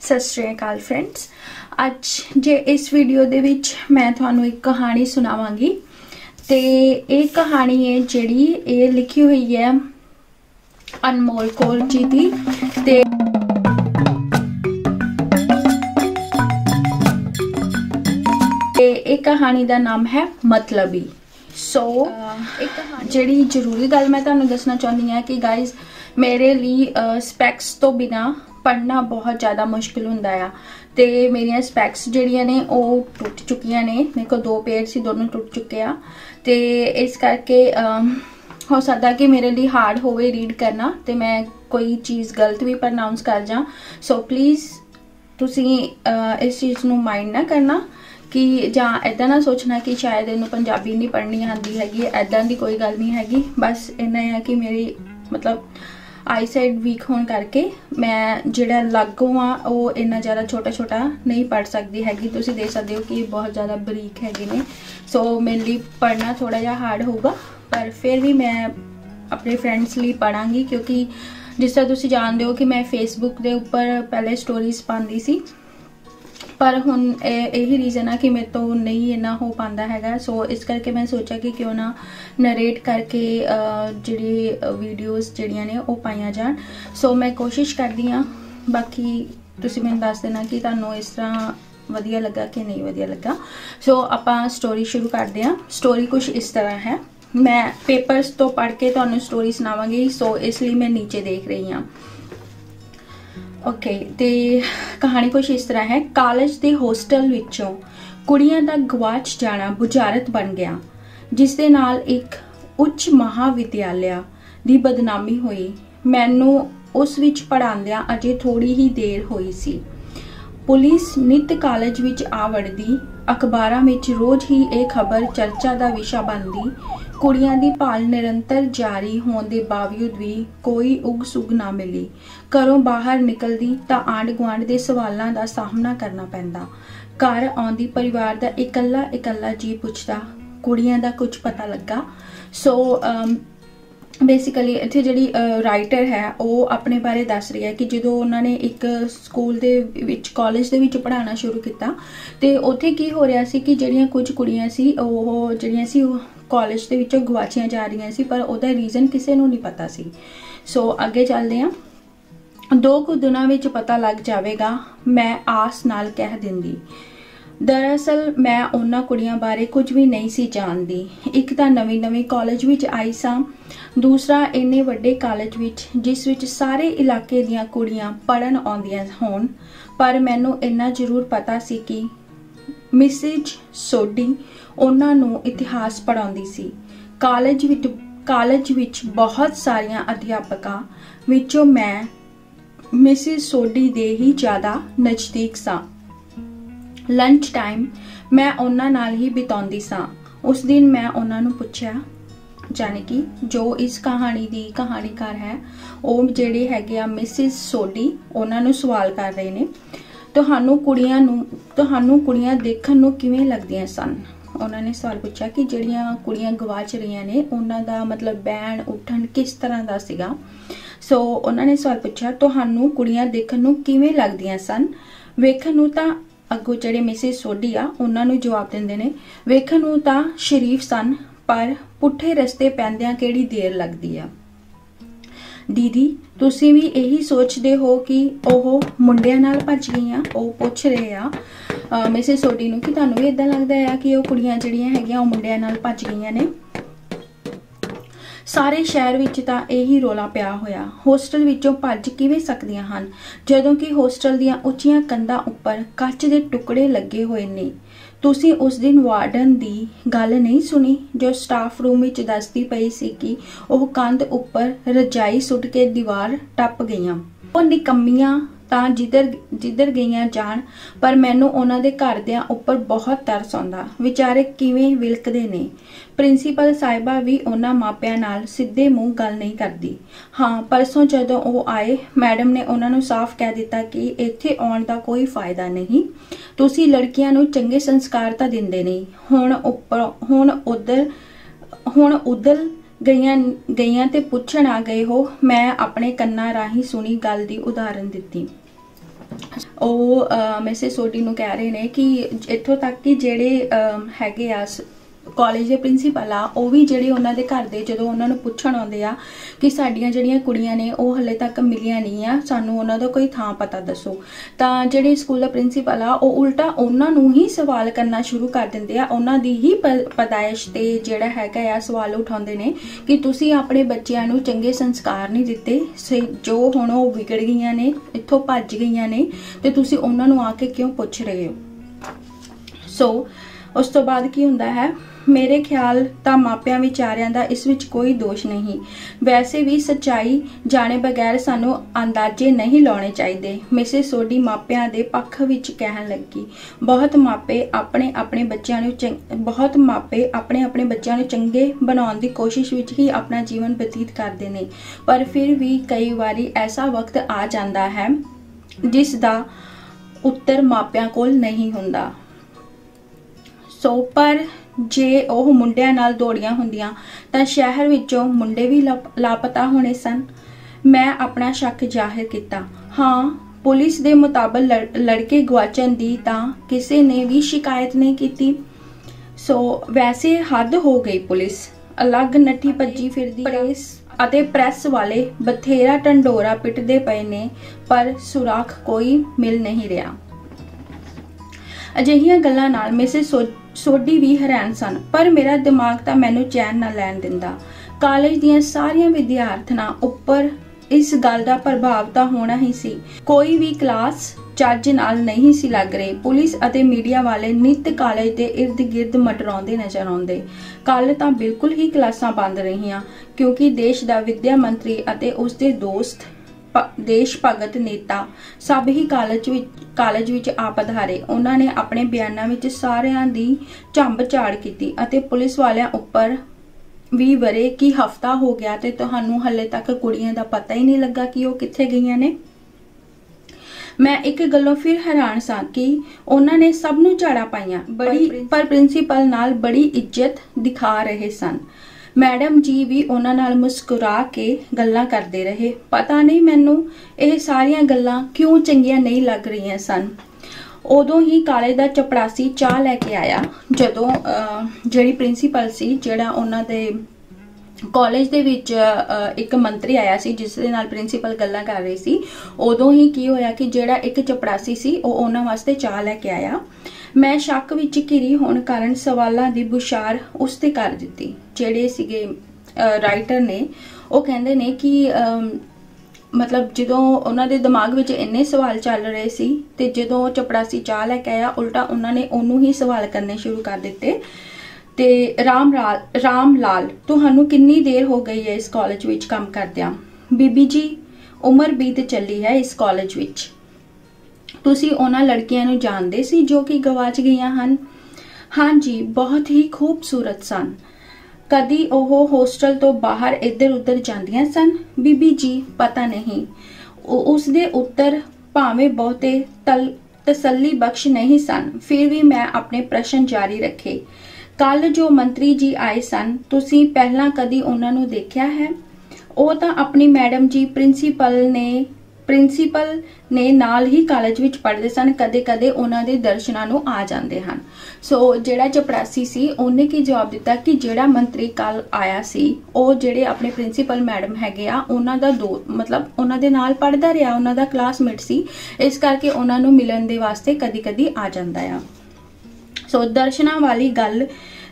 सत श्री अकाल फ्रेंड्स। अज जे इस वीडियो दे विच मैं तुहानू एक कहानी सुनावांगी ते ये कहानी है जिहड़ी ये लिखी हुई है अनमोल कौर जी दी ते एक कहानी का नाम है मतलबी। एक जिहड़ी जरूरी गल मैं तुहानू दसना चाहती हाँ कि गाइज मेरे लिए स्पैक्स तो बिना पढ़ना बहुत ज़्यादा मुश्किल हुंदा आ ते मेरिया स्पैक्स जिहड़ियां ने वो टुट चुकियां ने। मेरे को 2 पेयर सी, दोनों टुट चुके आ ते इस करके हो सकता कि मेरे लिए हार्ड होवे रीड करना ते मैं कोई चीज़ गलत भी प्रनाउंस कर जा। सो प्लीज़ तुसी इस चीज़ नू माइंड ना करना कि जां इदां ना सोचना कि शायद इन्हू पंजाबी नहीं पढ़नी आती हैगी। इदां दी कोई गल नहीं हैगी। बस इन्ना है कि मेरी मतलब आई साइड वीक होने करके मैं जिहड़ा लागू हाँ वो इन्ना ज़्यादा छोटा छोटा नहीं पढ़ सकती हैगी। तुसी देख सकते हो कि बहुत ज़्यादा बरीक हैगे ने। सो मेरे लिए पढ़ना थोड़ा जिहा हार्ड होगा, पर फिर भी मैं अपने फ्रेंड्स लिए पढ़ांगी क्योंकि जिस तरह तुसी जानते हो कि मैं फेसबुक के ऊपर पहले स्टोरीज पाती सी, पर हुण यही रीज़न है कि मेरे तो नहीं इन्ना हो पाता है। सो इस करके मैं सोचा कि क्यों ना नरेट करके जिहड़ी वीडियोज़ जिहड़ियां ने वो पाईयां जान। सो मैं कोशिश करदी हाँ, बाकी तुसी मैनूं दस देना कि तुहानूं इस तरह वधिया लगा कि नहीं वधिया लगा। सो आपां स्टोरी शुरू करते हैं। स्टोरी कुछ इस तरह है। मैं पेपर्स तो पढ़ के तुहानूं स्टोरी सुनावांगी, सो इसलिए मैं नीचे देख रही हाँ। ओके ते कहानी कुछ इस तरह है। कॉलेज के होस्टल विचों कुड़ियां दा गवाच जाना बुझारत बन गया, जिस दे नाल एक उच्च महाविद्यालय दी बदनामी हुई। मैनू उस विच पढ़ांदियां अजे थोड़ी ही देर हुई सी। पुलिस नित कॉलेज विच आ वड़दी, अखबारां विच रोज ही ये खबर चर्चा का विशा बनदी। कुड़ियां दी भाल निरंतर जारी होने के बावजूद भी कोई उग सुग ना मिली। घरों बाहर निकलदी तां आंढ गुआंढ दे सवालों का सामना करना पैंदा। घर आउंदी परिवार दा इकल्ला इकल्ला जी पुछदा, कुड़ियां दा कुछ पता लगा। सो बेसिकली इत्थे जिहड़ी राइटर है वो अपने बारे दस रही है कि जो उन्होंने एक स्कूल दे विच कॉलेज दे विच पढ़ाना शुरू किया तो उत्थे की हो रहा सी कि जिहड़ियां कुछ कुड़ियां सी वो जिहड़ियां सी कॉलेज दे विचों गवाचियां जा रही सी, पर उहदा रीजन किसी नूं नहीं पता सी। सो अगे चलदे हां। 2 कुछ दिनों विच पता लग जाएगा, मैं आस नाल कह दिंदी। दरअसल मैं उन्हां कुड़ियां बारे कुछ भी नहीं सी जानती। एक तां नवीं नवीं कॉलेज विच आई सां, दूसरा इन्ने वड्डे कॉलेज विच जिस विच सारे इलाके दियां कुड़ियां पढ़न आउंदियां होण। पर मैनूं इन्ना जरूर पता सी कि मिसिज सोडी उन्हां नूं इतिहास पढ़ाउंदी सी। कॉलेज विच बहुत सारियां अध्यापकां विचों मैं मिसिज सोडी दे ही ज़्यादा नज़दीक सां। लंच टाइम मैं उन्हां नाल ही बिताउंदी सां। उस दिन मैं उन्हां नूं पुछया, जाने कि जो इस कहानी दी कहानीकार है वो जिहड़े हैगे आ मिसिज सोडी, उन्हां नूं सवाल कर रहे ने, तुहानूं कुड़ियां देखण नूं किवें लगदियां सन। उन्होंने सवाल पूछा कि जिहड़ियां कुड़ियां गवाच रही ने उन्हां दा मतलब बैण उठन किस तरह का सीगा। सो उन्होंने सवाल पूछा, तुहानूं कुड़ियां देखण नूं किवें लगदियां सन। वेखण नूं तां अगों जिहड़े मिसिज सोडी आ उन्हां नूं जवाब दिंदे ने, वेखण नूं तां शरीफ सन, पर पुठे रस्ते पैंदियां किहड़ी देर लगदी आ। दीदी तुसी भी यही सोचते हो कि ओह मुंडियां नाल भज गईयां। वो पुछ रहे आ मिसिज सोडी नूं कि तुहानूं भी इदां लगदा है कि वो कुड़ियां जिहड़ियां हैगियां वो मुंडियां नाल भज गईयां ने। सारे शहर विच तां यही रौला पिया होया, होस्टल विचों भज किवें सकदियां हन जदों कि होस्टल दीयां उच्चियां कंधां उपर कच दे टुकड़े लगे हुए ने। तुसी उस दिन वार्डन दी गल नहीं सुनी जो स्टाफ रूम विच दसदी पई सी कि ओह कंध उपर रजाई सुट के दीवार टप गईयां। ओह निकम्मियां तां जिधर गईयां जान, पर मैनूं उन्हां दे घर दियां उपर बहुत तरस आउंदा। विचारे किवें विलकदे ने। प्रिंसीपल साहिबा भी उन्हां मापियां नाल सिद्धे मूँह गल नहीं करदी। हाँ, परसों जदों ओह आए मैडम ने उन्हां नूं साफ कह दिता कि इत्थे आउण दा कोई फायदा नहीं। तुसी लड़कियां नूं चंगे संस्कार तां दिंदे नहीं। हुण उधल गईयां ते पुछण आ गए हो। मैं अपने कन्नां राही सुनी गल दी उदाहरण दित्ती। ਉਹ ਮਿਸਿਸ ਸੋਢੀ ਨੂੰ ਕਹਿ ਰਹੇ ਨੇ कि ਇੱਥੋਂ तक कि ਜਿਹੜੇ ਹੈਗੇ ਆ ਕਾਲਜ ਦੇ ਪ੍ਰਿੰਸੀਪਲ ਆ ਉਹ ਵੀ ਜਿਹੜੇ ਉਹਨਾਂ ਦੇ ਘਰ ਦੇ ਜਦੋਂ ਉਹਨਾਂ ਨੂੰ ਪੁੱਛਣ ਆਉਂਦੇ ਆ ਕਿ ਸਾਡੀਆਂ ਜਿਹੜੀਆਂ ਕੁੜੀਆਂ ਨੇ ਉਹ ਹਲੇ ਤੱਕ ਮਿਲੀਆਂ ਨਹੀਂ ਆ, ਸਾਨੂੰ ਉਹਨਾਂ ਦਾ ਕੋਈ ਥਾਂ ਪਤਾ ਦੱਸੋ, ਤਾਂ ਜਿਹੜੇ ਸਕੂਲ ਦਾ ਪ੍ਰਿੰਸੀਪਲ ਆ ਉਹ ਉਲਟਾ ਉਹਨਾਂ ਨੂੰ ਹੀ ਸਵਾਲ ਕਰਨਾ ਸ਼ੁਰੂ ਕਰ ਦਿੰਦੇ ਆ, ਉਹਨਾਂ ਦੀ ਹੀ ਪਦਾਇਸ਼ ਤੇ ਜਿਹੜਾ ਹੈਗਾ ਆ ਸਵਾਲ ਉਠਾਉਂਦੇ ਨੇ ਕਿ ਤੁਸੀਂ ਆਪਣੇ ਬੱਚਿਆਂ ਨੂੰ ਚੰਗੇ ਸੰਸਕਾਰ ਨਹੀਂ ਦਿੱਤੇ, ਜੋ ਹੁਣ ਉਹ ਵਿਗੜ ਗਈਆਂ ਨੇ, ਇੱਥੋਂ ਭੱਜ ਗਈਆਂ ਨੇ, ਤੇ ਤੁਸੀਂ ਉਹਨਾਂ ਨੂੰ ਆ ਕੇ ਕਿਉਂ ਪੁੱਛ ਰਹੇ ਹੋ। ਸੋ ਉਸ ਤੋਂ ਬਾਅਦ ਕੀ ਹੁੰਦਾ ਹੈ, ਮੇਰੇ ਖਿਆਲ ਤਾਂ ਮਾਪਿਆਂ ਵਿਚਾਰਿਆਂ ਦਾ ਇਸ ਵਿੱਚ ਕੋਈ ਦੋਸ਼ ਨਹੀਂ, ਵੈਸੇ ਵੀ ਸੱਚਾਈ ਜਾਣੇ ਬਗੈਰ ਸਾਨੂੰ ਅੰਦਾਜ਼ੇ ਨਹੀਂ ਲਾਉਣੇ ਚਾਹੀਦੇ। ਮਿਸਿਸ ਸੋਢੀ ਮਾਪਿਆਂ ਦੇ ਪੱਖ ਵਿੱਚ ਕਹਿਣ ਲੱਗੀ, ਬਹੁਤ ਮਾਪੇ ਆਪਣੇ ਬੱਚਿਆਂ ਨੂੰ ਚੰਗੇ ਬਣਾਉਣ ਦੀ ਕੋਸ਼ਿਸ਼ ਵਿੱਚ ਹੀ ਆਪਣਾ ਜੀਵਨ ਬਤੀਤ ਕਰਦੇ ਨੇ, ਪਰ ਫਿਰ ਵੀ ਕਈ ਵਾਰੀ ਐਸਾ ਵਕਤ ਆ ਜਾਂਦਾ ਹੈ ਜਿਸ ਦਾ ਉੱਤਰ ਮਾਪਿਆਂ ਕੋਲ ਨਹੀਂ ਹੁੰਦਾ। ਸੋ ਪਰ ਜੇ ਉਹ ਮੁੰਡਿਆਂ ਨਾਲ ਦੌੜੀਆਂ ਹੁੰਦੀਆਂ ਤਾਂ ਸ਼ਹਿਰ ਵਿੱਚੋਂ ਮੁੰਡੇ ਵੀ ਲਾਪਤਾ ਹੋਣੇ ਸਨ। ਮੈਂ ਆਪਣਾ ਸ਼ੱਕ ਜ਼ਾਹਿਰ ਕੀਤਾ। ਹਾਂ, ਪੁਲਿਸ ਦੇ ਮੁਤਾਬਕ ਲੜਕੇ ਗਵਾਚਣ ਦੀ ਤਾਂ ਕਿਸੇ ਨੇ ਵੀ ਸ਼ਿਕਾਇਤ ਨਹੀਂ ਕੀਤੀ। ਸੋ ਵੈਸੇ ਹੱਦ ਹੋ ਗਈ, ਪੁਲਿਸ ਅਲੱਗ ਨੱਠੀ ਭੱਜੀ ਫਿਰਦੀ ਅਤੇ ਪ੍ਰੈਸ ਵਾਲੇ ਬਥੇਰਾ ਢੰਡੋਰਾ ਪਿੱਟਦੇ ਪਏ ਨੇ, ਪਰ ਸੁਰਾਖ ਕੋਈ ਮਿਲ ਨਹੀਂ ਰਿਹਾ। ਅਜਿਹੀਆਂ ਗੱਲਾਂ ਨਾਲ ਮਿਸਿਸ ਸੋਢੀ ਵੀ ਹੈਰਾਨ ਸਨ, ਪਰ ਮੇਰਾ ਦਿਮਾਗ ਤਾਂ ਮੈਨੂੰ ਚੈਨ ਨਾ ਲੈਣ ਦਿੰਦਾ। ਕਾਲਜ ਦੀਆਂ ਸਾਰੀਆਂ ਵਿਦਿਆਰਥਣਾਂ ਉੱਪਰ ਇਸ ਗੱਲ ਦਾ ਪ੍ਰਭਾਵ ਤਾਂ ਹੋਣਾ ਹੀ ਸੀ। ਕੋਈ ਵੀ ਕਲਾਸ ਚੱਜ ਨਾਲ ਨਹੀਂ ਸੀ ਲੱਗ ਰਹੀ। ਪੁਲਿਸ ਅਤੇ ਮੀਡੀਆ ਵਾਲੇ ਨਿੱਤ ਕਾਲਜ ਦੇ ਇਰਦ ਗਿਰਦ ਮਟਰਾਉਂਦੇ ਨਜ਼ਰ ਆਉਂਦੇ। ਕੱਲ ਤਾਂ ਬਿਲਕੁਲ ਹੀ ਕਲਾਸਾਂ ਬੰਦ ਰਹੀਆਂ, ਕਿਉਂਕਿ ਦੇਸ਼ ਦਾ ਵਿੱਦਿਆ ਮੰਤਰੀ ਅਤੇ ਉਸਦੇ ਦੋਸਤ ਦੇਸ਼ ਭਗਤ ਨੇਤਾ ਸਭ ਹੀ ਕਾਲਜ ਵਿੱਚ ਆ ਪਧਾਰੇ। ਉਹਨਾਂ ਨੇ ਆਪਣੇ ਬਿਆਨਾਂ ਵਿੱਚ ਸਾਰਿਆਂ ਦੀ ਝੰਬ ਝਾੜ ਕੀਤੀ ਅਤੇ ਪੁਲਿਸ ਵਾਲਿਆਂ ਉੱਪਰ ਵੀ ਵਰੇ ਕਿ ਹਫਤਾ ਹੋ ਗਿਆ ਤੇ ਤੁਹਾਨੂੰ ਹਲੇ ਤੱਕ ਕੁੜੀਆਂ ਦਾ ਪਤਾ ਹੀ ਨਹੀਂ ਲੱਗਾ ਕਿ ਉਹ ਕਿੱਥੇ ਗਈਆਂ ਨੇ। ਮੈਂ ਇੱਕ ਗੱਲੋਂ ਫਿਰ ਹੈਰਾਨ ਸਾਂ ਕਿ ਉਹਨਾਂ ਨੇ ਸਭ ਨੂੰ ਝਾੜਾਂ ਪਾਈਆਂ, ਪਰ ਪ੍ਰਿੰਸੀਪਲ ਨਾਲ ਬੜੀ ਇੱਜ਼ਤ ਦਿਖਾ ਰਹੇ ਸਨ। ਮੈਡਮ ਜੀ ਵੀ ਉਹਨਾਂ ਨਾਲ ਮੁਸਕਰਾ ਕੇ ਗੱਲਾਂ ਕਰਦੇ ਰਹੇ। ਪਤਾ ਨਹੀਂ ਮੈਨੂੰ ਇਹ ਸਾਰੀਆਂ ਗੱਲਾਂ ਕਿਉਂ ਚੰਗੀਆਂ ਨਹੀਂ ਲੱਗ ਰਹੀਆਂ ਸਨ। ਉਦੋਂ ਹੀ ਕਾਲਜ ਦਾ ਚਪੜਾਸੀ ਚਾਹ ਲੈ ਕੇ ਆਇਆ। ਜਦੋਂ ਜਿਹੜੀ ਪ੍ਰਿੰਸੀਪਲ ਸੀ, ਜਿਹੜਾ ਉਹਨਾਂ ਦੇ ਕਾਲਜ ਦੇ ਵਿੱਚ ਇੱਕ ਮੰਤਰੀ ਆਇਆ ਸੀ ਜਿਸ ਦੇ ਨਾਲ ਪ੍ਰਿੰਸੀਪਲ ਗੱਲਾਂ ਕਰ ਰਹੀ ਸੀ, ਉਦੋਂ ਹੀ ਕੀ ਹੋਇਆ ਕਿ ਜਿਹੜਾ ਇੱਕ ਚਪੜਾਸੀ ਸੀ ਉਹ ਉਹਨਾਂ ਵਾਸਤੇ ਚਾਹ ਲੈ ਕੇ ਆਇਆ। ਮੈਂ ਸ਼ੱਕ ਵਿੱਚ ਘਿਰੀ ਹੋਣ ਕਾਰਨ ਸਵਾਲਾਂ ਦੀ ਬੁਛਾਰ ਉਸ ਤੇ ਕਰ ਦਿੱਤੀ। ਜਿਹੜੇ ਸੀਗੇ ਰਾਈਟਰ ਨੇ ਉਹ ਕਹਿੰਦੇ ਨੇ ਕਿ ਮਤਲਬ ਜਦੋਂ ਉਹਨਾਂ ਦੇ ਦਿਮਾਗ ਵਿੱਚ ਇੰਨੇ ਸਵਾਲ ਚੱਲ ਰਹੇ ਸੀ ਤੇ ਜਦੋਂ ਚਪੜਾਸੀ ਚਾਹ ਲੈ ਕੇ ਆਇਆ, ਉਲਟਾ ਉਹਨਾਂ ਨੇ ਉਹਨੂੰ ਹੀ ਸਵਾਲ ਕਰਨੇ ਸ਼ੁਰੂ ਕਰ ਦਿੱਤੇ। ਤੇ ਰਾਮ ਲਾਲ, ਤੁਹਾਨੂੰ ਕਿੰਨੀ ਦੇਰ ਹੋ ਗਈ ਹੈ ਇਸ ਕਾਲਜ ਵਿੱਚ ਕੰਮ ਕਰਦਿਆਂ? ਬੀਬੀ ਜੀ, ਉਮਰ ਬੀਤ ਚੱਲੀ ਹੈ ਇਸ ਕਾਲਜ ਵਿੱਚ। ਤੁਸੀਂ ਉਹਨਾਂ ਲੜਕੀਆਂ ਨੂੰ ਜਾਣਦੇ ਸੀ ਜੋ ਕਿ ਗਵਾਚ ਗਈਆਂ ਹਨ? ਹਾਂਜੀ, ਬਹੁਤ ਹੀ ਖੂਬਸੂਰਤ ਸਨ। ਕਦੀ ਉਹ ਹੋਸਟਲ ਤੋਂ ਬਾਹਰ ਇੱਧਰ ਉੱਧਰ ਜਾਂਦੀਆਂ ਸਨ? ਬੀਬੀ ਜੀ, ਪਤਾ ਨਹੀਂ। ਉਸ ਦੇ ਉੱਤਰ ਭਾਵੇਂ ਬਹੁਤੇ ਤਸੱਲੀ ਬਖਸ਼ ਨਹੀਂ ਸਨ, ਫਿਰ ਵੀ ਮੈਂ ਆਪਣੇ ਪ੍ਰਸ਼ਨ ਜਾਰੀ ਰੱਖੇ। ਕੱਲ ਜੋ ਮੰਤਰੀ ਜੀ ਆਏ ਸਨ, ਤੁਸੀਂ ਪਹਿਲਾਂ ਕਦੀ ਉਹਨਾਂ ਨੂੰ ਦੇਖਿਆ ਹੈ? ਉਹ ਤਾਂ ਆਪਣੀ ਮੈਡਮ ਜੀ ਪ੍ਰਿੰਸੀਪਲ ਨੇ ਨਾਲ ਹੀ ਕਾਲਜ ਵਿੱਚ ਪੜ੍ਹਦੇ ਸਨ, ਕਦੇ-ਕਦੇ ਉਹਨਾਂ ਦੇ ਦਰਸ਼ਨਾਂ ਨੂੰ ਆ ਜਾਂਦੇ ਹਨ। ਸੋ ਜਿਹੜਾ ਚਪੜਾਸੀ ਸੀ ਉਹਨੇ ਕੀ ਜਵਾਬ ਦਿੱਤਾ ਕਿ ਜਿਹੜਾ ਮੰਤਰੀ ਕੱਲ ਆਇਆ ਸੀ ਉਹ ਜਿਹੜੇ ਆਪਣੇ ਪ੍ਰਿੰਸੀਪਲ ਮੈਡਮ ਹੈਗੇ ਆ ਉਹਨਾਂ ਦਾ ਮਤਲਬ ਉਹਨਾਂ ਦੇ ਨਾਲ ਪੜ੍ਹਦਾ ਰਿਹਾ, ਉਹਨਾਂ ਦਾ ਕਲਾਸਮੇਟ ਸੀ, ਇਸ ਕਰਕੇ ਉਹਨਾਂ ਨੂੰ ਮਿਲਣ ਦੇ ਵਾਸਤੇ ਕਦੀ-ਕਦੀ ਆ ਜਾਂਦਾ ਆ। ਸੋ ਦਰਸ਼ਨਾਂ ਵਾਲੀ ਗੱਲ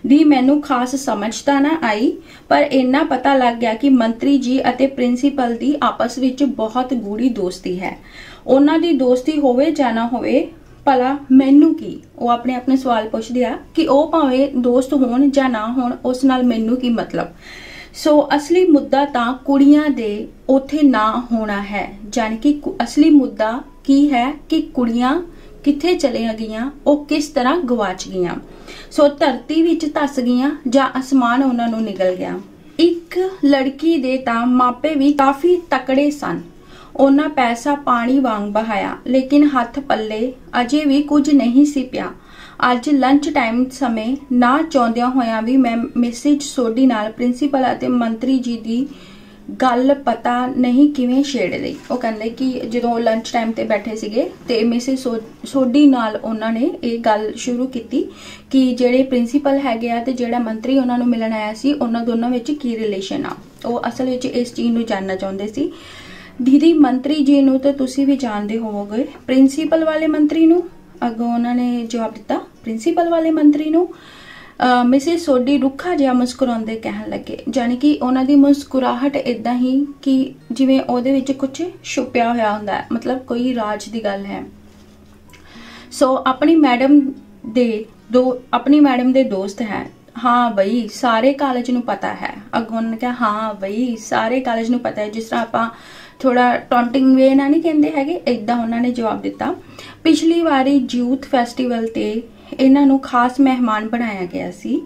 ਦੀ ਮੈਨੂੰ ਖਾਸ ਸਮਝ ਤਾਂ ਨਾ ਆਈ, ਪਰ ਇੰਨਾ ਪਤਾ ਲੱਗ ਗਿਆ ਕਿ ਮੰਤਰੀ ਜੀ ਅਤੇ ਪ੍ਰਿੰਸੀਪਲ ਦੀ ਆਪਸ ਵਿੱਚ ਬਹੁਤ ਗੂੜੀ ਦੋਸਤੀ ਹੈ। ਉਹਨਾਂ ਦੀ ਦੋਸਤੀ ਹੋਵੇ ਜਾਂ ਨਾ ਹੋਵੇ, ਭਲਾ ਮੈਨੂੰ ਕੀ? ਉਹ ਆਪਣੇ ਸਵਾਲ ਪੁੱਛਦੇ ਆ ਕਿ ਉਹ ਭਾਵੇਂ ਦੋਸਤ ਹੋਣ ਜਾਂ ਨਾ ਹੋਣ, ਉਸ ਨਾਲ ਮੈਨੂੰ ਕੀ ਮਤਲਬ। ਸੋ ਅਸਲੀ ਮੁੱਦਾ ਤਾਂ ਕੁੜੀਆਂ ਦੇ ਉੱਥੇ ਨਾ ਹੋਣਾ ਹੈ, ਜਾਣੀ ਕਿ ਅਸਲੀ ਮੁੱਦਾ ਕੀ ਹੈ ਕਿ ਕੁੜੀਆਂ ਕਿੱਥੇ ਚਲੀਆਂ ਗਈਆਂ, ਉਹ ਕਿਸ ਤਰ੍ਹਾਂ ਗਵਾਚ ਗਈਆਂ। ਸੋ ਧਰਤੀ ਵਿੱਚ ਧੱਸ ਗਈਆਂ ਜਾਂ ਅਸਮਾਨ ਉਹਨਾਂ ਨੂੰ ਨਿਗਲ ਗਿਆ। ਇੱਕ ਲੜਕੀ ਦੇ ਤਾਂ ਮਾਪੇ ਵੀ ਕਾਫੀ ਤਕੜੇ ਸਨ। ਉਹਨਾਂ ਪੈਸਾ ਪਾਣੀ ਵਾਂਗ ਬਹਾਇਆ, ਲੇਕਿਨ ਹੱਥ ਪੱਲੇ ਅਜੇ ਵੀ ਕੁਝ ਨਹੀਂ ਸੀ ਪਿਆ। ਅੱਜ ਲੰਚ ਟਾਈਮ ਸਮੇਂ ਨਾ ਚਾਹੁੰਦਿਆਂ ਹੋਇਆਂ ਵੀ ਮੈਂ ਮਿਸਿਸ ਸੋਢੀ ਨਾਲ ਪ੍ਰਿੰਸੀਪਲ ਅਤੇ ਮੰਤਰੀ ਜੀ गल पता नहीं किवें छेड़ लई। वो कहंदे कि जो लंच टाइम ते बैठे सीगे ते मिसिस सोडी नाल उन्हां ने ये गल शुरू की कि जिहड़े प्रिंसीपल हैगे आ ते जिहड़ा मंत्री उन्हां नूं मिलण आया सी उन्हां दोनों विच की रिलेशन आ। वो असल विच इस चीज़ नूं जानना चाहुंदे सी। दीदी मंत्री जी नूं ते तुसीं भी जानदे होवोगे, प्रिंसीपल वाले मंत्री नूं? अगों उन्होंने जवाब दिता प्रिंसीपल वाले मंत्री नूं। मिसिस सोडी रुखा जिहा मुस्कुराउंदे कहण लगे, जानी कि उन्हां दी मुस्कुराहट इदां ही कि जिवें ओहदे विच कुछ छुपिया होया हुंदा है, मतलब कोई राज दी गल है। सो अपनी मैडम दे दोस्त है। हाँ बई सारे कॉलेज नूं पता है। अगों उन्होंने कहा हाँ बई सारे कॉलेज नूं पता है, जिस तरह आपां थोड़ा टॉन्टिंग वे ना नहीं कहते हैगे, इदां उन्होंने जवाब दिता। पिछली वारी यूथ फैसटीवल ते इन्हां नूं खास मेहमान बनाया गया सी,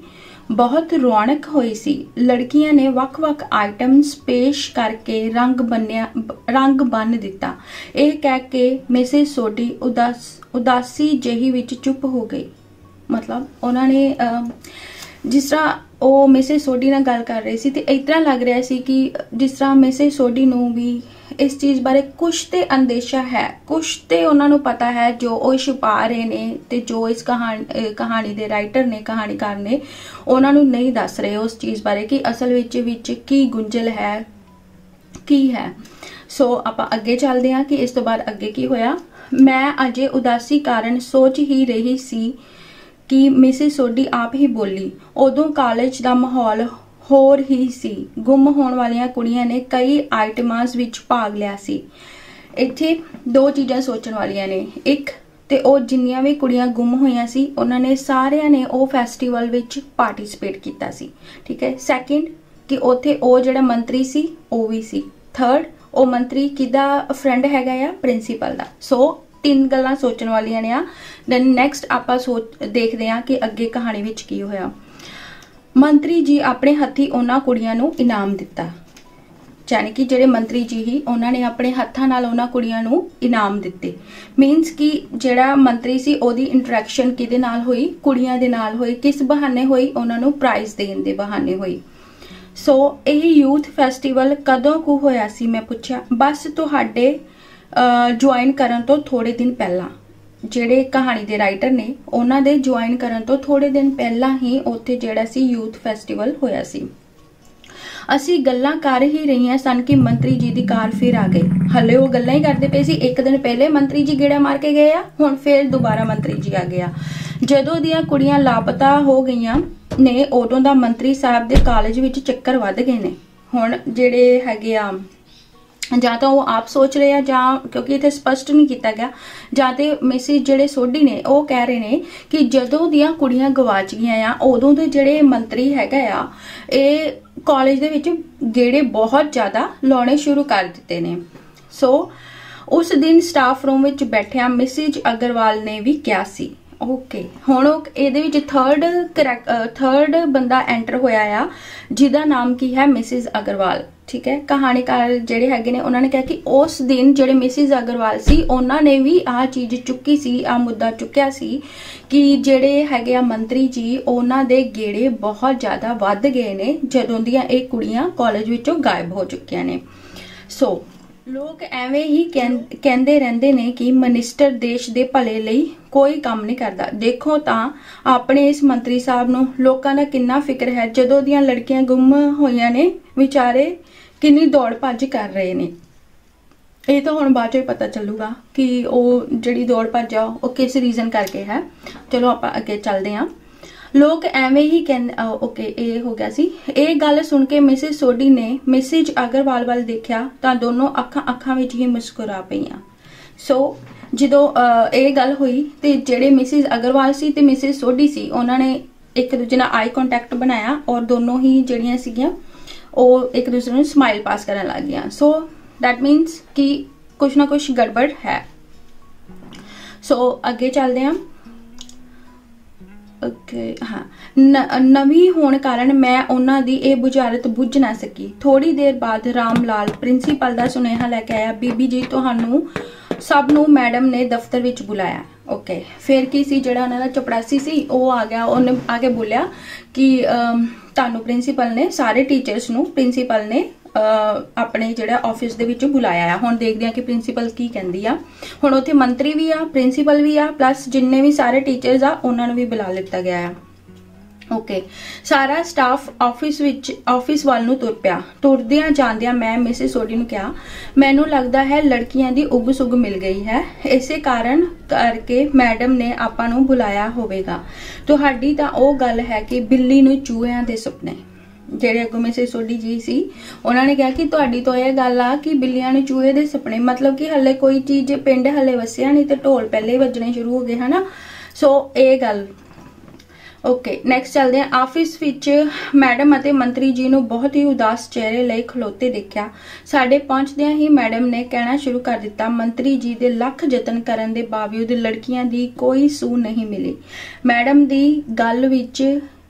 बहुत रौनक हुई सी। लड़कियां ने वख-वख आइटम्स पेश करके रंग बन दिता। यह कह के मिसिस सोडी उदासी जही विच चुप हो गई। मतलब उन्होंने जिस तरह वो मिसिस सोडी नाल गल कर रहे सी ते इस तरह लग रहा सी कि जिस तरह मिसिस सोडी नूं भी इस चीज़ बारे कुछ तो अंदेशा है, कुछ तो उन्होंने पता है जो वो छुपा रहे ने ते जो इस कहानी दे राइटर ने, कहानीकार ने उन्होंने नहीं दस रहे उस चीज़ बारे कि असल विच की गुंजल है की है। सो आपां अगे चलते हैं कि इस तो बाद अगे की होया। मैं अजे उदासी कारण सोच ही रही सी कि मिसिस सोडी आप ही बोली। उदों कॉलेज का माहौल होर ही सी। गुम होने वालियां कुड़ियां ने कई आइटमां विच भाग लिया सी। इत्थे दो चीज़ां सोचण वालियां ने, एक ते ओ जिन्नियां भी कुड़ियां गुम होईयां सी उन्होंने सारियां ने ओ फैसटीवल विच पार्टिसिपेट कीता सी। ठीक है। सैकेंड कि उत्थे ओ जिहड़ा मंत्री सी ओ भी सी। थर्ड ओ मंत्री किदा फ्रेंड हैगा या प्रिंसीपल दा। सो तीन गल्लां सोचण वालियां ने आ। दैन नैक्सट आपां देखदे आ कि अगे कहानी विच की होया। मंत्री जी अपने हत्थी उन्हां कुड़ियां नूं इनाम दिता, यानी कि जिहड़े मंत्री जी ही उन्होंने अपने हत्थां नाल उन्हां कुड़ियां नूं इनाम दिते। मीनस कि जिहड़ा मंत्री सी ओदी इंटरैक्शन किहदे नाल होई, कुड़ियां दे नाल होई। किस बहाने होई? उन्हां नूं प्राइज देण दे बहाने होई। सो यह यूथ फैसटीवल कदों कु होया सी? मैं पुछया। बस तुहाडे ज्वाइन करन तो थोड़े दिन पहला। ਜਿਹੜੇ कहानी के राइटर ने उन्हां दे ज्वाइन करन तो थोड़े दिन पहला ही उत्थे जिहड़ा सी यूथ फैसटीवल होया सी। असी गल्लां कर ही रही सन कि मंत्री जी दी कार फिर आ गई। हले वो गल्लां ही करते पे सी। एक दिन पहले मंत्री जी गेड़ा मार के गए आ, हुण फिर दोबारा मंत्री जी आ गया। जदों दियां कुड़ियां लापता हो गईयां ने उदों दा मंत्री साहब दे कॉलेज विच चक्कर वध गए ने। हुण जिहड़े हैगे आ ਜਾਂ ਤਾਂ ਉਹ ਆਪ सोच रहे हैं ਜਾਂ क्योंकि इत्थे स्पष्ट नहीं किया गया, ਜਾਂ ਤੇ ਮਿਸਿਸ ਜਿਹੜੇ ਸੋਢੀ ਨੇ ਉਹ ਕਹਿ ਰਹੇ ਨੇ ਕਿ ਜਦੋਂ ਦੀਆਂ ਕੁੜੀਆਂ ਗਵਾਚ ਗਈਆਂ ਆ ਉਦੋਂ ਦੇ ਜਿਹੜੇ ਮੰਤਰੀ ਹੈਗਾ ਆ ਇਹ ਕਾਲਜ ਦੇ ਵਿੱਚ ਗੇੜੇ ਬਹੁਤ ਜ਼ਿਆਦਾ ਲਾਉਣੇ ਸ਼ੁਰੂ ਕਰ ਦਿੱਤੇ ਨੇ। ਸੋ ਉਸ ਦਿਨ ਸਟਾਫ रूम ਵਿੱਚ ਬੈਠਿਆ ਮਿਸਿਸ ਅਗਰਵਾਲ ਨੇ ਵੀ ਕਿਹਾ ਸੀ। ओके हुण इहदे विच थर्ड बंदा एंटर होया आ जिहदा नाम की है मिसिस अग्रवाल। ठीक है। कहानीकार जिहड़े हैगे ने उन्होंने कहा कि उस दिन जिहड़े मिसिस अग्रवाल सी उन्होंने भी आ चीज़ चुकी सी, आ मुद्दा चुक्या सी कि जिहड़े हैगे आ मंत्री जी उन्हां दे गेड़े बहुत ज़्यादा वध गए ने जदों दियां इह कुड़ियां कॉलेज विचों गायब हो चुकियां ने। सो लोग एवें ही कहते रहते ने कि मिनिस्टर देश दे भले लई कोई काम नहीं करता। देखो तां अपने इस मंत्री साहब नूं लोकां दा किन्ना फिक्र है। जदों दियां लड़कियां गुम होईयां ने विचारे किन्नी दौड़ भज कर रहे ने। ये तो हुण बाद च पता चलूगा कि वो जिहड़ी दौड़ भज आ वो किस रीजन करके है। चलो आपां अगे चलदे हां। लोग एवें ही कहते ओके ये हो गया सी। ये गल सुन के मिसिस सोडी ने मिसिज अग्रवाल वाल देखा तो दोनों अखां विच ही मुस्कुरा पईयां। सो जो ये गल हुई तो जेडे मिसिज अग्रवाल सी ते मिसिज सोडी सी उन्होंने एक दूजे नाल आई कॉन्टैक्ट बनाया और दोनों ही जड़ियां सीगियां वो एक दूसरे नूं स्माइल पास करन लग गईयां। सो दैट मीनस कि कुछ ना कुछ गड़बड़ है। सो अगे चलते हैं। ओके हाँ नवी होने कारण मैं उन्हां दी ये बुझारत बुझ ना सकी। थोड़ी देर बाद राम लाल प्रिंसीपल दा सुनेहा लैके आया। बीबी जी तुहानू सब नू मैडम ने दफ्तर विच बुलाया। ओके फिर की सी जिहड़ा उन्हां दा चपड़ासी सी वो आ गया। उन्हें आके बोलिया कि तुहानू प्रिंसीपल ने सारे टीचर्स नू प्रिंसीपल ने अपने जिहड़ा ऑफिस दे विच बुलाया है। हुण देखदे हां कि प्रिंसीपल की कहंदी आ। हुण उत्थे मंत्री भी आ, प्रिंसीपल भी आ, प्लस जिन्ने भी सारे टीचर्स आ उन्हां नूं भी बुला लिता गया है। ओके सारा स्टाफ ऑफिस वाल नूं तुर पिया। तुरदियां जांदियां मैं मिसिस सोडी नूं कहा, मैनूं लगदा है लड़कियां दी उग सुग मिल गई है, इसे कारण करके मैडम ने आपां नूं बुलाया होवेगा। तुहाडी तां ओह गल है कि बिल्ली नूं चूहियां दे सुपने। ਜਿਹੜੇ अगों मिसिस सोडी जी सी उन्होंने कहा कि तुहाडी तो यह गल आ कि बिल्लियां नूं चूहे दे सुपने, मतलब कि हले कोई चीज़ पिंड हले वसिया नहीं तो ढोल पहले ही वजने शुरू हो गए है ना। सो ये गल ओके नैक्सट चलते हैं। ऑफिस विच मैडम अते मंत्री जी नूं बहुत ही उदास चेहरे लई खलोते देखा। साडे पहुंचदियां ही मैडम ने कहना शुरू कर दिता, मंत्री जी दे लख जतन करन दे बावजूद लड़कियां दी कोई सूह नहीं मिली। मैडम दी गल विच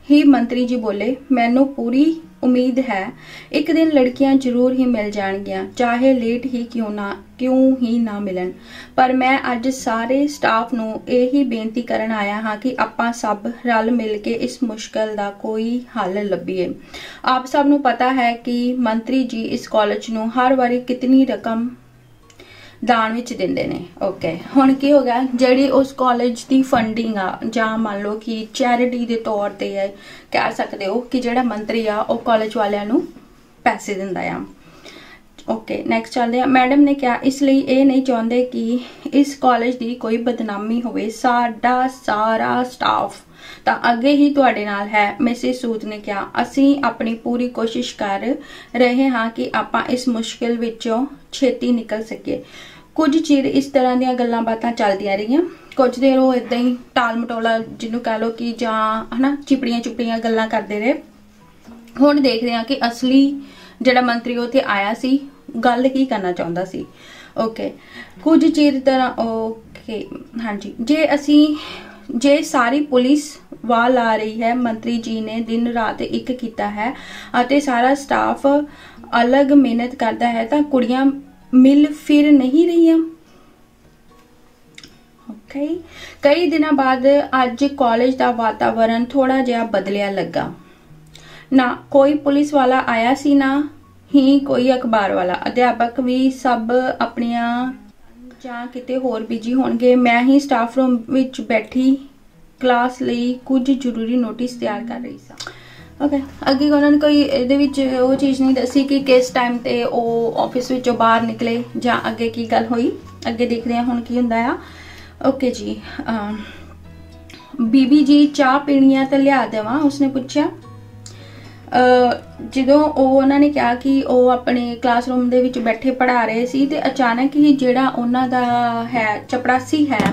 ही मंत्री जी बोले, मैनू पूरी उम्मीद है एक दिन लड़कियां जरूर ही मिल जाएंगियां, चाहे लेट ही क्यों ही ना मिलन। पर मैं अज सारे स्टाफ नूं यही बेनती करन आया हाँ कि आपां सब रल मिल के इस मुश्किल दा कोई हल लभीए। आप सब नूं पता है कि मंत्री जी इस कॉलेज नूं हर वारी कितनी रकम दान विच दिंदे ने। ओके हुण की हो गया, जिहड़ी उस कॉलेज की फंडिंग आ जां मान लो कि चैरिटी के तौर ते है कह सकते हो कि जिहड़ा मंत्री आ वो कॉलेज वालियां नूं पैसे दिंदा आ। ओके नैक्सट चलते हैं। मैडम ने कहा इसलिए ये नहीं चाहते कि इस कॉलेज की कोई बदनामी होवे, साडा सारा स्टाफ तां अगे ही तुहाडे नाल है। मिसिस सूद ने कहा असीं अपनी पूरी कोशिश कर रहे हाँ कि आपां इस मुश्किल विचों छेती निकल सकीए। कुछ चिर इस तरह दीयां गल्लां बातां चलदियां रहियां। कुछ देर वो इदां ही टाल मटोला जिन्हों कह लो कि जां है ना चिपड़ियां चुपड़ियां गल्लां करते रहे। हुण देखदे हां कि असली जिहड़ा मंत्री उत्थे आया सी गल की करना चाहुंदा सी। ओके कुछ चिर तरह ओके हाँ जी जे सारी पुलिस वाल आ रही है, मंत्री जी ने दिन रात एक किया है अते सारा स्टाफ अलग मेहनत करता है तो कुड़ियां मिल फिर नहीं रही। ओके कई दिनों बाद अज कॉलेज का वातावरण थोड़ा जिहा बदलिया लगा। ना कोई पुलिस वाला आया सी ना ही कोई अखबार वाला। अध्यापक भी सब अपनिया जां किते होर बिजी होणगे। मैं ही स्टाफ रूम विच बैठी क्लास लई कुछ जरूरी नोटिस तैयार कर रही सी। ओके अगे उन्होंने कोई इहदे विच वो चीज़ नहीं दसी कि किस टाइम ते वो ऑफिस विचों बाहर निकले जां अगे की गल हुई। अगे देखते हैं हुण की हुंदा आ। ओके जी बीबी जी चाह पीनी है तो लिया देवां, उसने पूछा। जो उन्होंने कहा कि वो अपने क्लासरूम दे विच बैठे पढ़ा रहे सी ते अचानक ही जिहड़ा उन्हां दा है चपड़ासी है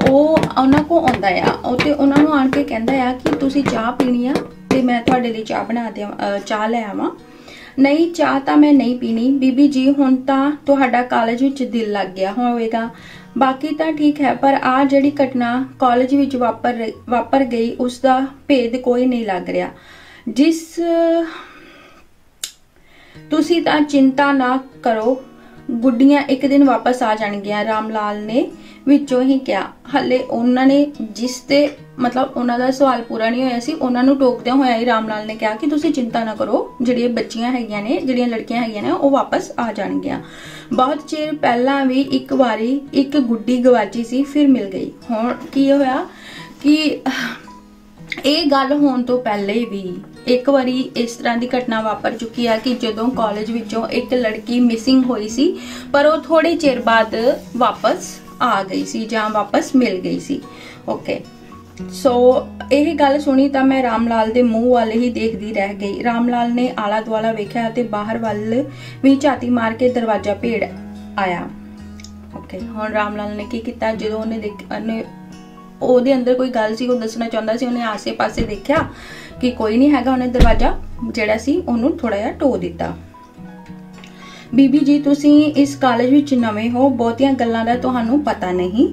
वो उन्हां को आउंदा आ ते उन्हां नूं आण के कहंदा आ कि तुसीं चाह पीनी आ ते मैं तुहाडे लई चाह बना देवां, चाह लै आवां। नहीं चाह तां मैं नहीं पीनी बीबी जी, हुण तां तुहाडा कॉलेज विच दिल लग गया होवेगा, बाकी तां ठीक है पर आ जिहड़ी घटना कॉलेज विच वापर गई उसका भेद कोई नहीं लग रहा। जिस तुसी तां चिंता ना करो, गुड्डियां एक दिन वापस आ जाणगियां, रामलाल ने विचों ही कहा। हले उन्होंने जिस ते मतलब उन्होंने सवाल पूरा नहीं होया सी, उन्होंने टोकदे होया ही रामलाल ने कहा कि तुसी चिंता ना करो, जिहड़ियां बच्चियां हैगियां ने जिहड़ियां लड़कियां हैगियां ने वो वापस आ जाणगियां। बहुत चिर पहला भी एक बारी एक गुड्डी गवाची सी फिर मिल गई। हुण की होया कि ਇਹ गल होने तो पहले भी एक बारी इस तरह की घटना वापर चुकी है कि जदों कॉलेज विचों एक लड़की मिसिंग हुई सी पर वो थोड़े चिर बाद वापस आ गई सी जां वापस मिल गई सी। ओके सो यह गल सुनी तो मैं रामलाल दे मूँह वाले ही देखती रह गई। रामलाल ने आला दुआला वेख्या ते बाहर वाल भी झाती मार के दरवाजा भेड़ आया। ओके हुण रामलाल ने की किया, जो उन्हें ਉਹਦੇ अंदर कोई गल सी वो दसना चाहता सी, उन्हें आसे पासे देखा कि कोई नहीं हैगा, उन्हें दरवाजा जिहड़ा सी उन्होंने थोड़ा जिहा ढो दिता। बीबी जी तुसी इस कॉलेज विच नवे हो, बहुतियां गल्लां दा तुहानू पता नहीं।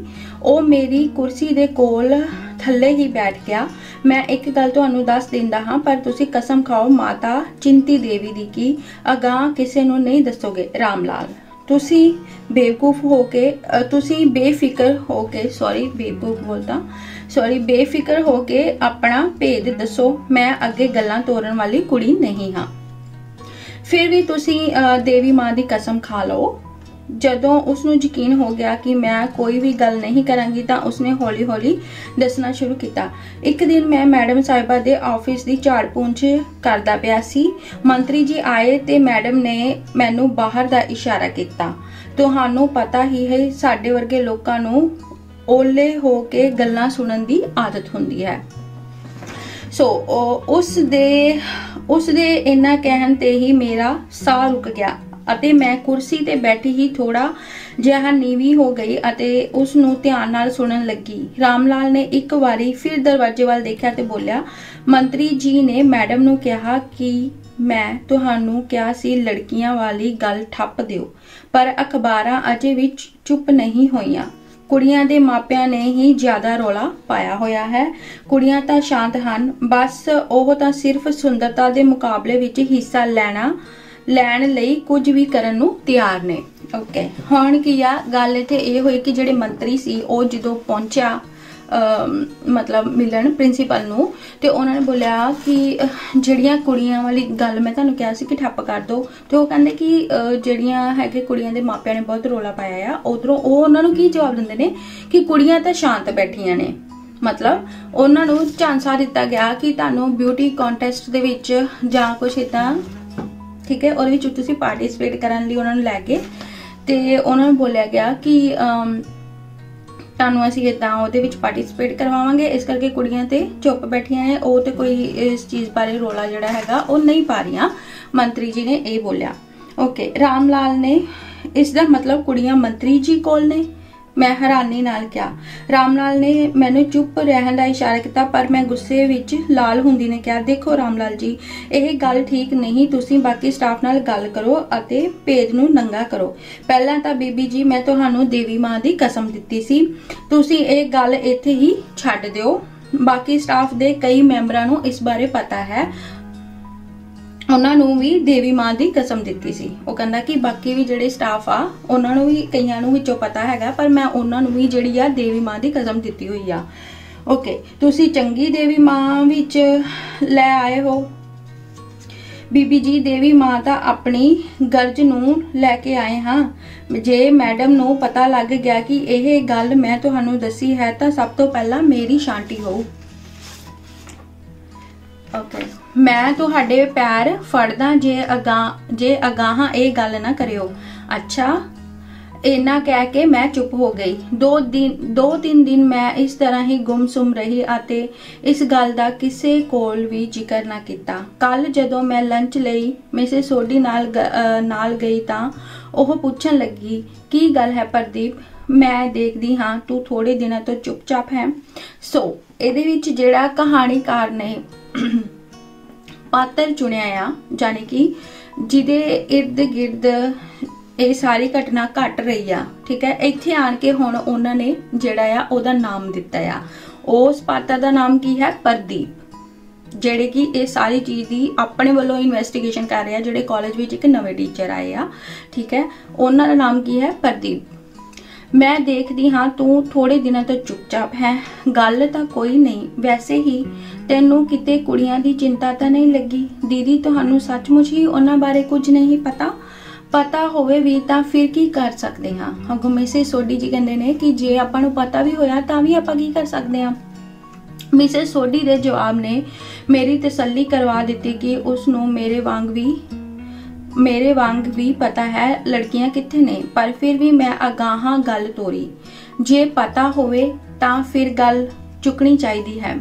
ਉਹ मेरी कुर्सी दे कोल थल्ले ही बैठ गया। मैं एक गल तुहानू दस दिंदा हाँ पर तुसी कसम खाओ माता चिंती देवी दी कि अगां किसे नू नहीं दसोगे। रामलाल तुसी बेवकूफ हो के तुसी बेफिक्र हो के बेफिक्र हो के अपना भेद दसो, मैं अगे गल्लां तोड़न वाली कुड़ी नहीं हाँ। फिर भी तुसी देवी मां दी कसम खा लो। जदों उसनू यकीन हो गया कि मैं कोई भी गल नहीं करांगी तां उसने हौली हौली दसना शुरू किया। एक दिन मैं मैडम साहिबा दे ऑफिस दी झाड़ पूंछ करदा पिया सी। मंत्री जी आए ते मैडम ने मैनू बाहर दा इशारा किया। तुहानू पता ही है साडे वर्गे लोकां नू ओले हो के गल्लां सुनन दी आदत हुंदी है। सो उसदे इन्ना कहन ते ही मेरा साह रुक गया ਅਤੇ मैं कुर्सी ते बैठी ही थोड़ा जिहा नीवी हो गई ਅਤੇ उसनू ध्यान नाल सुनन लगी। रामलाल ने एक बारी फिर दरवाजे वाल देखा ते बोलिया, मंत्री जी ने मैडम नू कहा कि मैं तुहानू क्या सी लड़कियां वाली गल ठप दिओ, पर अखबारां अजे भी चुप नहीं होईयां। कुड़ियां दे मापियां ने ही ज्यादा रौला पाया होया है। कुड़ियां तां शांत हन, बस ओह तां सिर्फ सुंदरता दे मुकाबले विच हिस्सा लैण लई कुछ भी करन नू तैयार ने। ओके, हुण की आ गल इत्थे ये होई कि जिहड़े मंत्री सी ओह जदों पहुंचा मतलब मिलन प्रिंसीपल नू ते उन्हां ने बोलिया कि जिहड़ियां कुड़ियां वाली गल मैं तुहानू कहा सी कि ठप्प कर दो, ते ओह कहंदे कि जिहड़ियां हैगे कुड़ियां दे मापियां ने बहुत रौला पाया आ। उधरों ओह उन्हां नू की जवाब दिंदे ने कि कुड़ियां तां शांत बैठियां ने। मतलब उन्हां नू झांसा दिता गया कि तुहानू ब्यूटी कॉन्टेस्ट दे विच जां कुछ इदां, ठीक है, और तुसी पार्टिसिपेट करन लई उन्हां नू लैके ते उन्हां नू बोलिया गया कि तुहानू असीं इदां ओहदे विच पार्टिसिपेट करवावांगे, इस करके कुड़ियां ते चुप बैठियां ने, ओह ते कोई इस चीज़ बारे रौला जिहड़ा हैगा ओह नहीं पा रहीआं। मंत्री जी ने यह बोलिया। ओके, रामलाल ने इसदा मतलब कुड़ियां मंत्री जी कोल ने? मैं हैरानी नाल क्या। रामलाल ने मैनू चुप रहन दा इशारा किया, पर मैं गुस्से विच लाल हुंदी ने कहा, देखो रामलाल जी, यह गल ठीक नहीं, तुसी बाकी स्टाफ नाल गल करो अते भेद नू नंगा करो। पहला तां बीबी जी मैं तुहानू देवी मां दी कसम दित्ती सी, तुसी यह गल इत्थे ही छड्ड दिओ। बाकी स्टाफ दे कई मैंबरां नू इस बारे पता है, उन्हां नू भी देवी मां दी कसम दित्ती सी। वो कहंदा कि बाकी भी जिहड़े स्टाफ आ उन्हां नू भी कईयां नू विचों पता हैगा, पर मैं उन्हां नू भी जिहड़ी आ देवी मां दी कसम दित्ती हुई आ। ओके, तुसी चंगी देवी मां विच लै आए हो। बीबी जी, देवी मां तां अपनी गर्ज नू लैके आए हाँ। जे मैडम नू पता लग गया कि यह गल मैं तुहानू दसी है तां सब तो पहला मेरी शांति होऊ। ओके, मैं तुहाडे पैर फड़दा जे अगाह ये गल ना करियो। अच्छा, इन्ना कह के मैं चुप हो गई। दो तीन दिन मैं इस तरह ही गुमसुम रही आते इस गल दा किसे कोल भी जिक्र ना किता। कल जदों मैं लंच लई मिसेस सोडी नाल गई तां ओह पुछन लगी, की गल है प्रदीप? मैं देखदी हाँ तू थोड़े दिनों तो चुपचाप है। सो इहदे विच जिहड़ा कहानीकार ने पात्र चुनिया आ, जाने कि जिदे इर्द गिर्द ये सारी घटना घट रही आ, ठीक है, इत्थे आन के हुण उन्हां ने जिहड़ा आ ओहदा नाम दिता आ। उस पात्र दा नाम की है प्रदीप, जिहड़े कि ये सारी चीज़ की अपने वालों इन्वेस्टिगेशन कर रहे हैं। जिहड़े कॉलेज विच एक नवे टीचर आए आ, ठीक है, उन्हां दा नाम की है प्रदीप। मैं देखदी हाँ तू थोड़े दिनों तो चुपचाप है, गल तां कोई नहीं, वैसे ही तैनू किते कुड़ियां दी चिंता तां नहीं लगी? दीदी तुहानू सचमुच ही उन्हां बारे कुछ नहीं पता होवे भी तां फिर की कर सकते हाँ। अगों मिसेस सोडी जी कहंदे ने कि जे आपां नू पता भी होया तां भी आपां की कर सकते हाँ। मिसेस सोडी दे जवाब ने मेरी तसल्ली करवा दी कि उसनू मेरे वांग भी पता है लड़कियां कित्थे ने, पर फिर भी मैं अगाह गल तोरी। जे पता होवे तां फिर गल चुकनी चाहिदी है।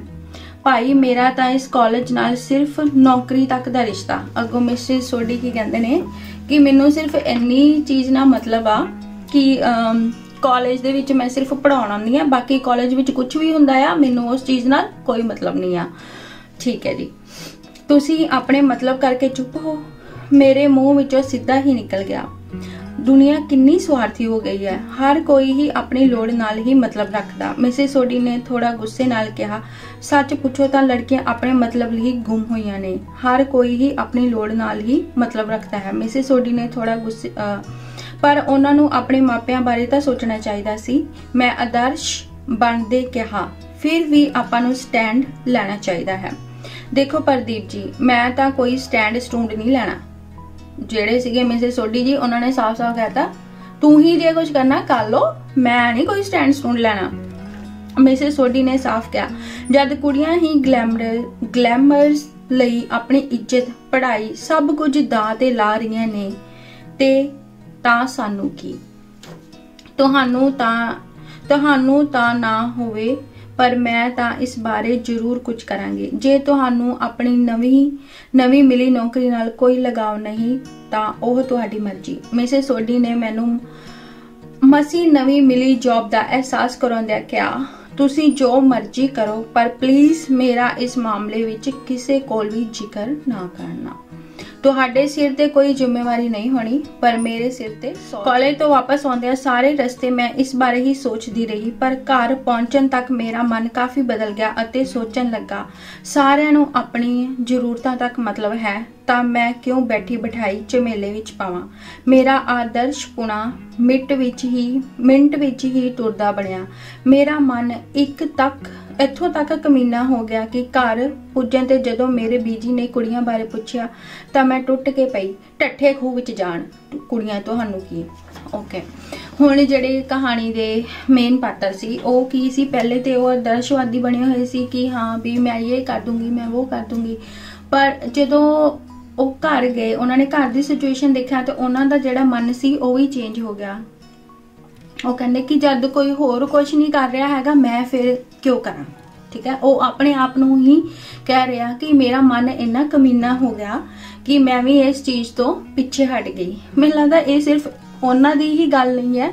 भाई मेरा तां इस कॉलेज नाल सिर्फ नौकरी तक दा रिश्ता। अगों मिसेस सोडी की कहंदे ने कि मैनू सिर्फ इन्नी चीज़ ना मतलब आ कि कॉलेज दे विच मैं सिर्फ पढ़ाउण आउंदी आ, बाकी कॉलेज विच कुछ भी हुंदा आ मैनू उस चीज़ नाल कोई मतलब नहीं आ। ठीक है जी, तुसी अपने मतलब करके चुप हो। मेरे मुंह विचों सीधा ही निकल गया, दुनिया कितनी स्वार्थी हो गई है, हर कोई ही अपनी लोड़ नाल ही मतलब रखदा। मिसेस सोडी ने थोड़ा गुस्से नाल कहा, सच पूछो तां लड़कियां अपने मतलब ही गुम होईयां ने, हर कोई ही अपनी लोड़ नाल ही मतलब रखता है। मिसेस सोडी ने थोड़ा गुस्से पर उन्हां नू अपने मापियां बारे तां सोचना चाहिदा सी। मैं आदर्श बनदे कहा, फिर भी आपां नू स्टैंड लेना चाहिदा है। देखो प्रदीप जी, मैं तां कोई स्टैंड स्टूंड नहीं लेना, ਜਿਹੜੇ ਸੀਗੇ ਮਿਸਿਸ ਸੋਢੀ ਜੀ, ਉਹਨਾਂ ਨੇ ਸਾਫ਼-ਸਾਫ਼ ਕਹਿਤਾ ਤੂੰ ਹੀ ਜੇ ਕੁਝ ਕਰਨਾ ਕਰ लो, मैं नहीं कोई स्टैंड स्टूंड लेना। मिसेस सोढी ने साफ कहा, जद कुड़ियां ही ग्लैमर्स ਲਈ अपनी इज्जत पढ़ाई सब कुछ दां ते ला रही ने ते ਤਾਂ ਸਾਨੂੰ ਕੀ, ਤੁਹਾਨੂੰ ਤਾਂ ਨਾ ਹੋਵੇ पर मैं ਤਾਂ इस बारे जरूर कुछ करांगी। जे ਤੁਹਾਨੂੰ अपनी नवी मिली नौकरी नाल कोई लगाव नहीं ਤਾਂ ਉਹ ਤੁਹਾਡੀ मर्जी। मिसेस सोढी ने मैनू मसी नवी मिली जॉब का एहसास कराउंदिया कहा, तुसी जो मर्जी करो पर प्लीज मेरा इस मामले विच किसी कोल भी जिक्र ना करना। ਤੁਹਾਡੇ सिर ते कोई जिम्मेवारी नहीं होनी पर मेरे सिर ते। कॉलेज तो वापस आउंदे सारे रस्ते मैं इस बारे ही सोचती रही पर घर पहुंचण तक मेरा मन काफ़ी बदल गया अते सोचण लगा सारिਆਂ ਨੂੰ अपनी जरूरतां तक मतलब है ਤਾਂ मैं क्यों बैठी बिठाई झमेले विच पावां। मेरा आदर्श पुणा मिंट विच ही टुरदा बनिया। मेरा मन इत्थों तक कमीना हो गया कि घर पुजन ते जदों मेरे बीजी ने कुड़ियां बारे पूछया तां मैं टुट के पई, ढट्ठे खूह विच जाण कुड़ियां तुहानू की। ओके, हुण जिहड़े कहानी दे मेन पात्र सी ओह की सी, पहले ते ओह आदर्शवादी बने हुए सी कि हाँ भी मैं ये कर दूंगी मैं वो कर दूंगी, पर जदों ਉਹ घर गए ਉਹਨਾਂ ने घर की सिचुएशन देखा तो उन्हों का जोड़ा मन से वो भी चेंज हो गया। वो कहते कि जब कोई होर कुछ नहीं कर रहा है मैं फिर क्यों करा। ठीक है, वो अपने आप को ही कह रहा कि मेरा मन इन्ना कमीना हो गया कि मैं भी इस चीज़ तो पिछे हट गई। मैंने लगता ये सिर्फ उन्हों की ही गल नहीं है,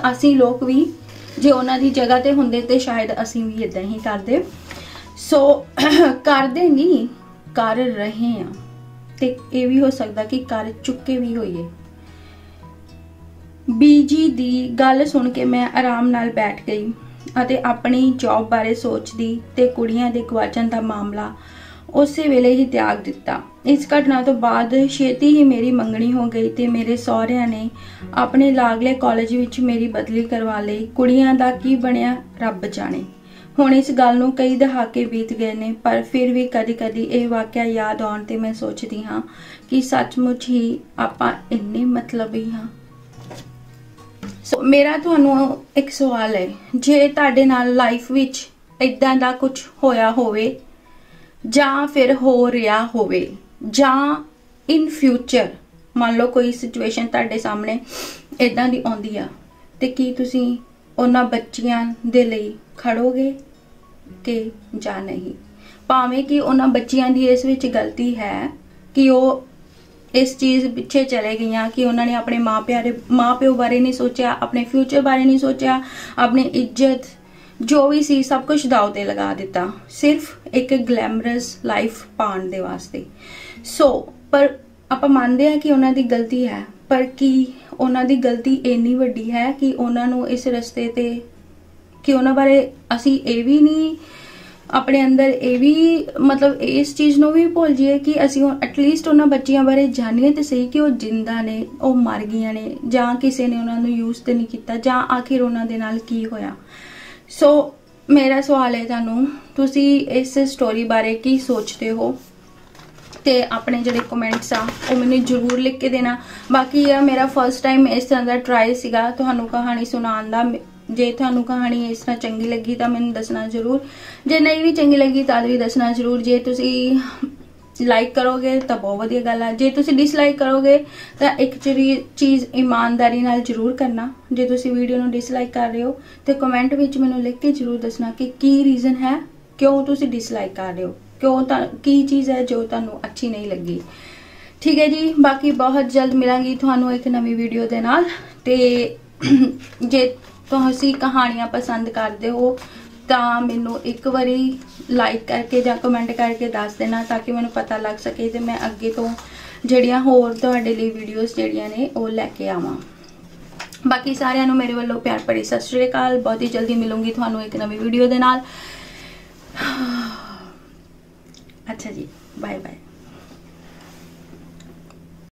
असी लोग भी जे उन्हों की जगह ते हुंदे ते शायद असी भी इदां ही करते। सो करदे नहीं कर रहे हैं ते ये भी हो सकता कि कर चुके भी होइए। बीजी दी गल सुन के मैं आराम नाल बैठ गई अते अपनी जॉब बारे सोचदी ते कुड़ियां दे गवाचन दा मामला उसे वेले ही त्याग दिता। इस घटना तो बाद छेती ही मेरी मंगनी हो गई ते मेरे सहुरिਆਂ ने अपने लागले कॉलेज विच मेरी बदली करवा लई। कुड़ियां दा की बनिया रब जाने। हुण इस गल नूं कई दहाके बीत गए ने पर फिर भी कदी कदी यह वाक़या याद आउण ते मैं सोचती हाँ कि सचमुच ही आपां इन्ने मतलबी हाँ। मेरा तुहानूं एक सवाल है, जे तुहाडे नाल लाइफ विच इदां दा कुछ होया होवे जां फिर हो रहा होवे जां इन फ्यूचर मान लो कोई सिचुएशन तुहाडे सामने इदां दी आउंदी आ ते की तुसीं उन्हां बच्चियां दे लई खड़ोगे कि जां नहीं। भावें कि उन्हां बच्चियां दी इस विच गलती है कि वो इस चीज़ पिछे चले गई कि उन्होंने अपने माँ प्यो बारे नहीं सोचा, अपने फ्यूचर बारे नहीं सोचा, अपनी इज्जत जो भी सी सब कुछ दाव ते लगा दिता सिर्फ एक ग्लैमरस लाइफ पाने दे वास्ते। पर आप मानते हैं कि उन्हों दी गलती है, पर की उन्हों दी गलती इन्नी वड्डी है कि उन्होंने इस रस्ते ते कि उन्होंने बारे असी ये भी नहीं अपने अंदर ये भी मतलब इस चीज़ को भी भुल जाइए कि असी एटलीस्ट उन्होंने बच्चियों बारे जानिए तो सही कि वो जिंदा ने, वो मर गई ने, जां किसी ने उन्होंने यूज़ तो नहीं किया, जां आखिर उन्होंने नाल की होया। सो मेरा सवाल है तुहानूं, तुसी इस स्टोरी बारे की सोचते हो ते अपने जोड़े कमेंट्स आ वो मैंने जरूर लिख के देना। बाकी यह मेरा फर्स्ट टाइम इस तरह का ट्राई सीगा तुहानूं कहानी सुनाउण दा। जे तुहानूं कहानी इस तरह चंगी लगी तो मैंने दसना जरूर, जे नहीं भी चंगी लगी तो भी दसना जरूर। जे तुसी लाइक करोगे तो बहुत वधिया गल है, जे तुसी डिसलाइक करोगे तो एक चीज़ ईमानदारी नाल जरूर करना। जे तुसी वीडियो नूं डिसलाइक कर रहे हो तो कमेंट विच मैनूं लिख के जरूर दसना कि की रीज़न है क्यों तुसी डिसलाइक कर रहे हो, क्यों की चीज़ है जो तुहानूं अच्छी नहीं लगी। ठीक है जी, बाकी बहुत जल्द मिलांगी तुहानूं एक नवी वीडियो दे नाल। ते जे तुसीं कहानियां पसंद करते हो तो मैनू एक बारी लाइक करके या कमेंट करके दस देना ताकि मैनू पता लग सके तो मैं अगे तो जड़ियाँ होर तुहाडे लई वीडियोज़ जड़ियाँ ने वो लैके आवां। बाकी सारिਆਂ ਨੂੰ मेरे वालों प्यार भरी सत श्री अकाल। बहुत ही जल्दी मिलूंगी तुहानू एक नवी वीडियो दे नाल। अच्छा जी, बाय बाय।